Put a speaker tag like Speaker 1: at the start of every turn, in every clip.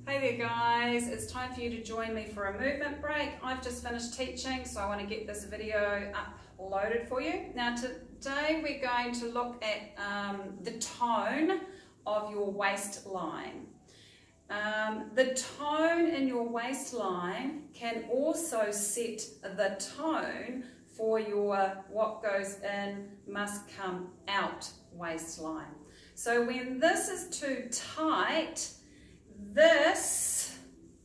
Speaker 1: Hey there guys, it's time for you to join me for a movement break. I've just finished teaching, so I want to get this video uploaded for you. Now today we're going to look at the tone of your waistline. The tone in your waistline can also set the tone for your what goes in must come out waistline. So when this is too tight, this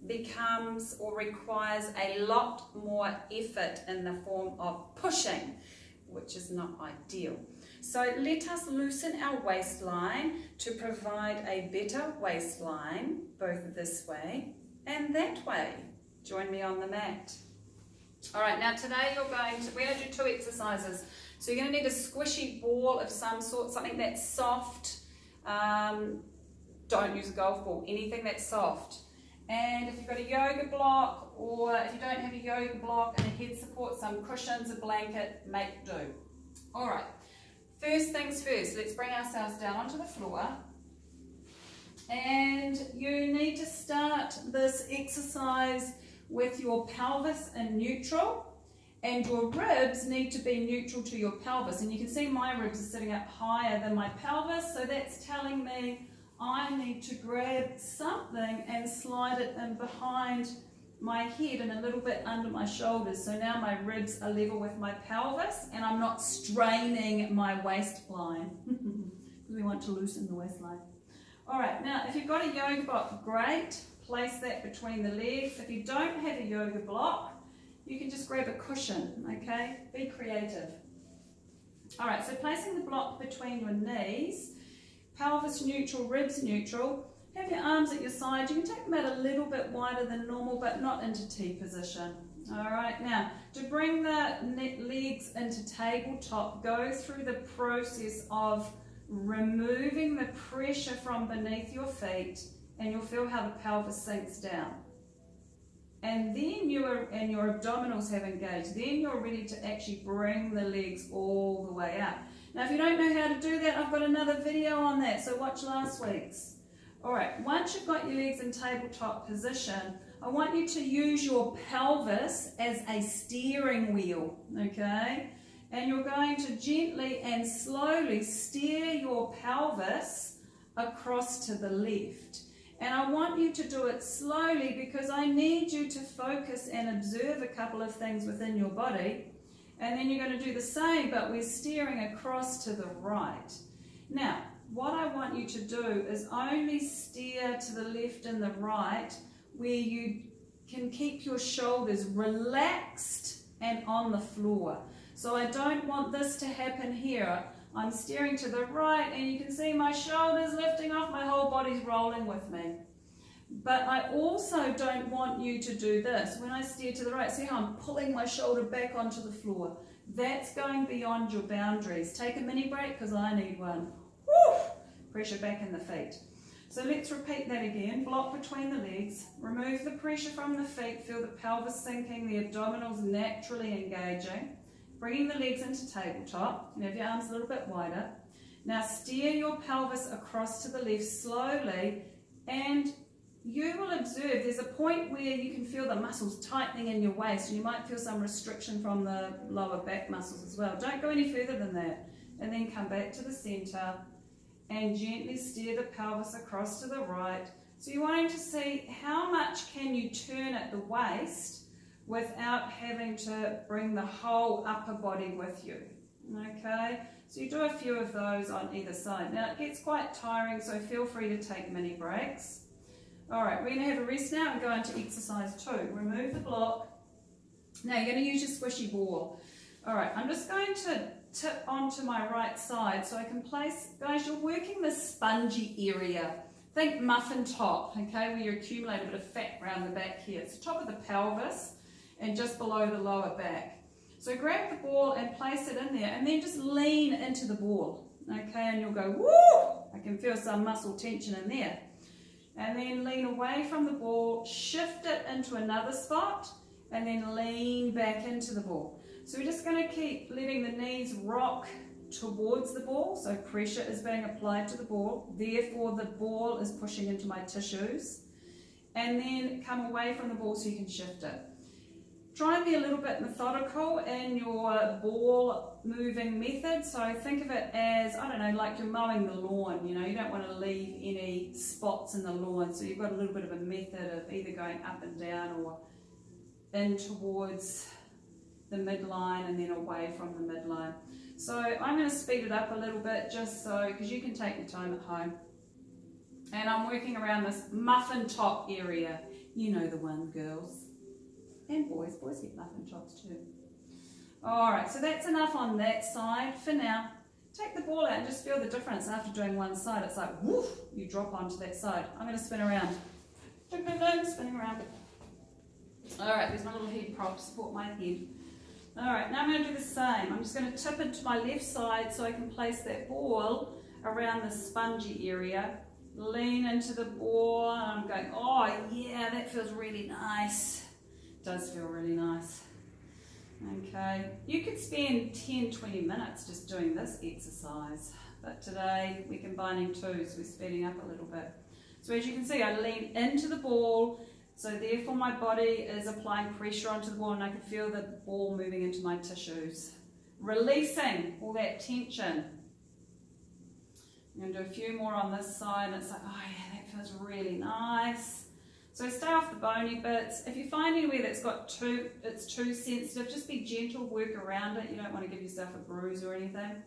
Speaker 1: becomes or requires a lot more effort in the form of pushing, which is not ideal. So let us loosen our waistline to provide a better waistline, both this way and that way. Join me on the mat. All right, now today we're going to do two exercises. So you're going to need a squishy ball of some sort, something that's soft. Don't use a golf ball, anything that's soft. And if you've got a yoga block, or if you don't have a yoga block and a head support, some cushions, a blanket, make do. All right, first things first, let's bring ourselves down onto the floor. And you need to start this exercise with your pelvis in neutral, and your ribs need to be neutral to your pelvis. And you can see my ribs are sitting up higher than my pelvis, so that's telling me I need to grab something and slide it in behind my head and a little bit under my shoulders. So now my ribs are level with my pelvis and I'm not straining my waistline because we want to loosen the waistline. All right, now if you've got a yoga block, great. Place that between the legs. If you don't have a yoga block, you can just grab a cushion, okay? Be creative. All right, so placing the block between your knees, pelvis neutral, ribs neutral. Have your arms at your side. You can take them out a little bit wider than normal, but not into T position. All right, now to bring the legs into tabletop, go through the process of removing the pressure from beneath your feet, and you'll feel how the pelvis sinks down. And then your abdominals have engaged. Then you're ready to actually bring the legs all the way up. Now, if you don't know how to do that, I've got another video on that, so watch last week's. All right, once you've got your legs in tabletop position, I want you to use your pelvis as a steering wheel, okay? And you're going to gently and slowly steer your pelvis across to the left. And I want you to do it slowly because I need you to focus and observe a couple of things within your body. And then you're going to do the same, but we're steering across to the right. Now, what I want you to do is only steer to the left and the right where you can keep your shoulders relaxed and on the floor. So I don't want this to happen here. I'm steering to the right and you can see my shoulders lifting off, my whole body's rolling with me. But I also don't want you to do this. When I steer to the right, see how I'm pulling my shoulder back onto the floor. That's going beyond your boundaries. Take a mini break because I need one. Woo! Pressure back in the feet. So let's repeat that again. Block between the legs. Remove the pressure from the feet. Feel the pelvis sinking, the abdominals naturally engaging. Bringing the legs into tabletop. And have your arms a little bit wider. Now steer your pelvis across to the left slowly, and you will observe there's a point where you can feel the muscles tightening in your waist, and you might feel some restriction from the lower back muscles as well. Don't go any further than that. And then come back to the center and gently steer the pelvis across to the right. So you're wanting to see how much can you turn at the waist without having to bring the whole upper body with you. Okay, so you do a few of those on either side. Now it gets quite tiring, so feel free to take mini breaks. All right, we're going to have a rest now and go into exercise 2. Remove the block. Now you're going to use your squishy ball. All right, I'm just going to tip onto my right side so I can place, guys, you're working the spongy area. Think muffin top, okay, where you accumulate a bit of fat around the back here. It's the top of the pelvis and just below the lower back. So grab the ball and place it in there and then just lean into the ball, okay, and you'll go, woo, I can feel some muscle tension in there. And then lean away from the ball, shift it into another spot, and then lean back into the ball. So we're just going to keep letting the knees rock towards the ball, so pressure is being applied to the ball, therefore the ball is pushing into my tissues. and then come away from the ball so you can shift it. Try and be a little bit methodical in your ball moving method. So think of it as, I don't know, like you're mowing the lawn, you know, you don't want to leave any spots in the lawn. So you've got a little bit of a method of either going up and down or in towards the midline and then away from the midline. So I'm going to speed it up a little bit just so, because you can take your time at home. And I'm working around this muffin top area. You know the one, girls. And boys get muffin tops too. Alright, so that's enough on that side for now. Take the ball out and just feel the difference after doing one side. It's like, woof, you drop onto that side. I'm going to spin around. Spinning around. Alright, there's my little head prop to support my head. Alright, now I'm going to do the same. I'm just going to tip it to my left side so I can place that ball around the spongy area. Lean into the ball and I'm going, oh yeah, that feels really nice. Does feel really nice. Okay, you could spend 10-20 minutes just doing this exercise, but today we're combining two, so we're speeding up a little bit. So as you can see, I lean into the ball, so therefore my body is applying pressure onto the ball and I can feel the ball moving into my tissues, releasing all that tension. I'm going to do a few more on this side and it's like, oh yeah, that feels really nice. So stay off the bony bits. If you find anywhere that's got it's too sensitive, just be gentle, work around it. You don't want to give yourself a bruise or anything.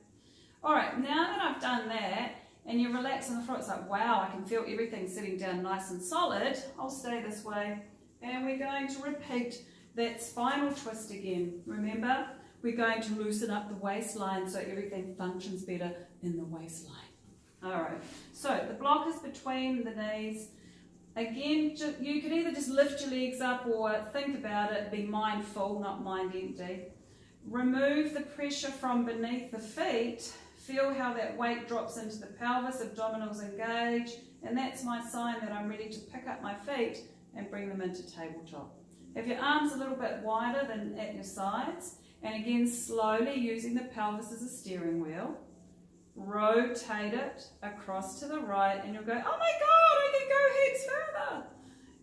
Speaker 1: Alright, now that I've done that, and you relax on the floor, it's like, wow, I can feel everything sitting down nice and solid. I'll stay this way. And we're going to repeat that spinal twist again. Remember, we're going to loosen up the waistline so everything functions better in the waistline. Alright, so the block is between the knees. Again, you can either just lift your legs up or think about it, be mindful, not mind empty. Remove the pressure from beneath the feet. Feel how that weight drops into the pelvis, abdominals engage, and that's my sign that I'm ready to pick up my feet and bring them into tabletop. Have your arms a little bit wider than at your sides, and again, slowly using the pelvis as a steering wheel. Rotate it across to the right and you'll go, oh my god, I can go heaps further.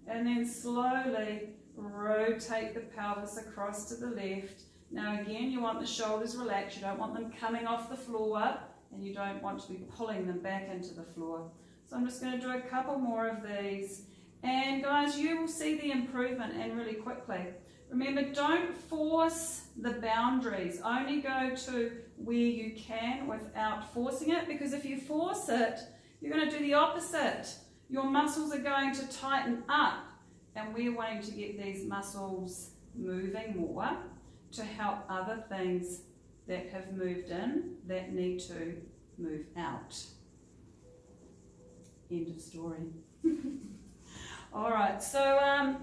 Speaker 1: And then slowly rotate the pelvis across to the left. Now again, you want the shoulders relaxed, you don't want them coming off the floor and you don't want to be pulling them back into the floor. So I'm just going to do a couple more of these. And guys, you will see the improvement and really quickly. Remember, don't force the boundaries. Only go to where you can without forcing it, because if you force it, you're going to do the opposite. Your muscles are going to tighten up, and we're wanting to get these muscles moving more to help other things that have moved in that need to move out. End of story. All right, so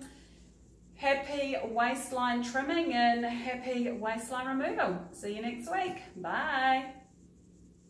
Speaker 1: happy waistline trimming and happy waistline removal. See you next week. Bye.